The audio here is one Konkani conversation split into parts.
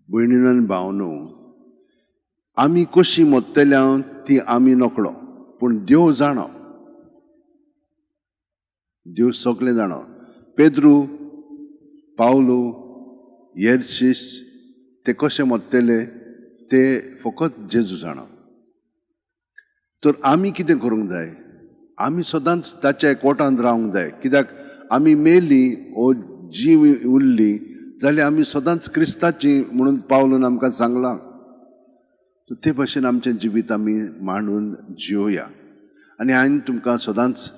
भयणीनो आनी भावनो, आमी कशी मोत्तल्या ती आमी नकळो, पूण देव जाणो. देव सगळें जाणो. पेद्रू, पावलो, येर्शीस ते कशे मोत्तेले ते फकत जेजू जाणो. तर आमी कितें करूंक जाय? आमी सदांच ताच्या एकवटांत रावंक जाय. कित्याक आमी मेली ओ जीव उरली जाल्यार आमी सदांच क्रिस्ताची म्हणून पावलून आमकां सांगलां. ते भाशेन आमचें जिवीत आमी मांडून जिवया. आनी हांवें तुमकां सदांच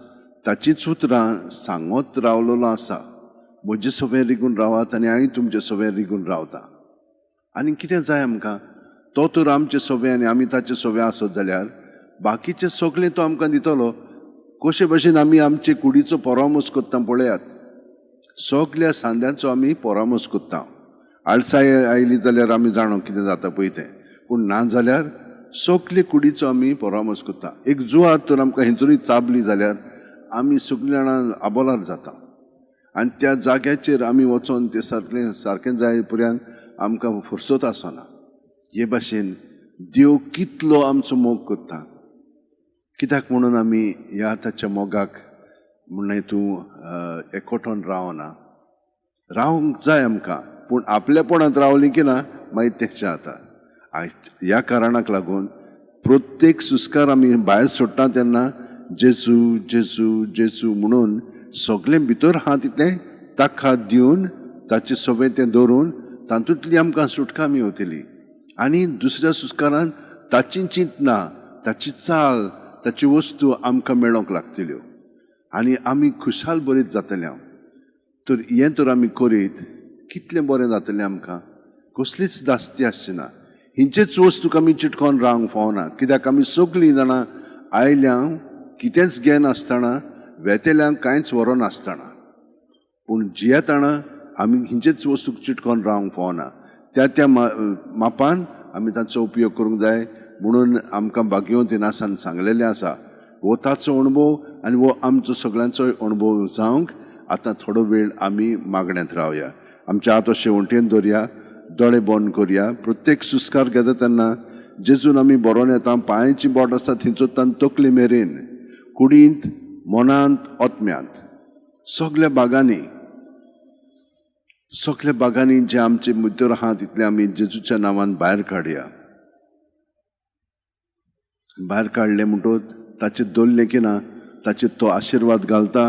ताचीच उतरां सांगत रावलेलो आसा. म्हजे सवें रिगून रावात आनी हांवें तुमचे सवें रिगून रावता. आनी कितें जाय आमकां? तो तर आमचे सवें आनी आमी ताचे सवें आसत जाल्यार बाकीचें सगळें तो आमकां दितलो. कशे भाशेन आमी आमचे कुडीचो परामोस करता पळयात. सगळ्या सांद्यांचो आमी परामोस करता. आळसाय आयली जाल्यार आमी जाणो कितें जाता पळय तें. पूण ना जाल्यार सगळे कुडीचो आमी परामोस करता. एक जुवात तर आमकां हिंचुरी चाबली जाल्यार आमी सगळीं जाणां आबोलार जाता. आनी त्या जाग्याचेर आमी वचोन तें सारकें जाय पर्यंत आमकां फुरसत आसना. हे भाशेन देव कितलो आमचो मोग करता. कित्याक म्हणून आमी ह्या ताच्या मोगाक म्हण हितूं एकवटोन रावना. रावंक जाय आमकां, पूण आपलेपणांत रावलीं की ना मागीर तें जाता. ह्या कारणाक लागून प्रत्येक सुस्कार आमी भायर सोडटा तेन्ना जेजू जेजू जेजू म्हणून सगळें भितर आहा तितलें ताका दिवन ताचे सवें तें दवरून तातूंतली आमकां सुटका मेवतली. आनी दुसऱ्या सुस्कारान ताची चिंतना, ताची चाल, ताची वस्तू आमकां मेळोंक लागतल्यो आनी आमी खुशाल बरीत जातले. तर हें तर आमी करीत कितलें बरें जातलें आमकां. कसलीच दास्ती आसची ना. हिंचेच वस्तूक आमी चिटकोन रावंक फावना. कित्याक आमी सगळीं जाणां आयल्यां कितेंच घेन आसतना वेतेल्यांक कांयच व्हरोन आसतना. पूण जियेताना आमी हिंचेच वस्तूक चिटकोन रावंक फावना. त्या त्या मापान आमी ताचो उपयोग करूंक जाय म्हणून आमकां भाग्यवंतीन सांगलेलें आसा. हो ताचो अणभव आनी हो आमचो सगळ्यांचो अणभव जावंक आतां थोडो वेळ आमी मागण्यांत रावया. आमच्या हात शेवंटेन दवरया, दोळे बंद करया. प्रत्येक सुस्कार घेता तेन्ना जेजून आमी बरोवन येता. पांयाची बोट आसा थिंचोतान तकले मेरेन, कुडींत, मनांत, आत्म्यांत, सगळ्या बागांनी जे आमचे भितर आहा तितले आमी जेजूच्या नांवान भायर काडया. भायर काडले म्हणटच ताचे दवरले की ना ताचे तो आशिर्वाद घालता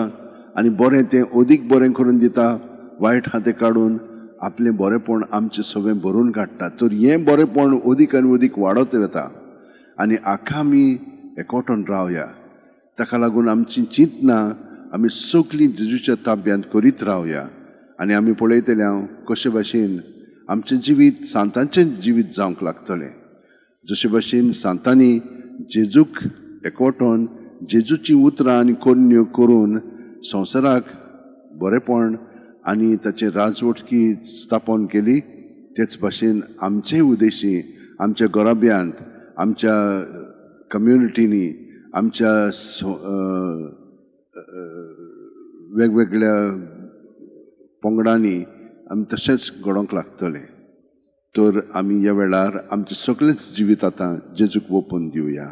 आनी बरें तें अदीक बरें करून दिता. वायट आहा तें काडून आपलें बरेंपण आमचें सगळें भरून काडटा. तर हें बरेंपण अदीक आनी अदीक वाडत वता आनी आख्या आमी एकवटोन रावया. ताका लागून आमची चिंतना आमी सगळीं जेजूच्या ताब्यांत करीत रावया. आनी आमी पळयतले कशे भाशेन आमचें जिवीत सांतांचें जिवीत जावंक लागतलें. जशे भाशेन सांतांनी जेजूक एकवटोन जेजूची उतरां आनी कोन्यो करून संवसाराक बरेंपण आनी ताचे राजवटकी स्थापन केली, तेच भाशेन आमचेय उद्देशी आमच्या घराब्यांत, आमच्या कम्युनिटीनी, आमच्या वेगवेगळ्या पंगडांनी आमी तशेंच घडोवंक लागतलें. तर आमी ह्या वेळार आमचें सगळेंच जिवीत आतां जेजूक ओपून दिवया.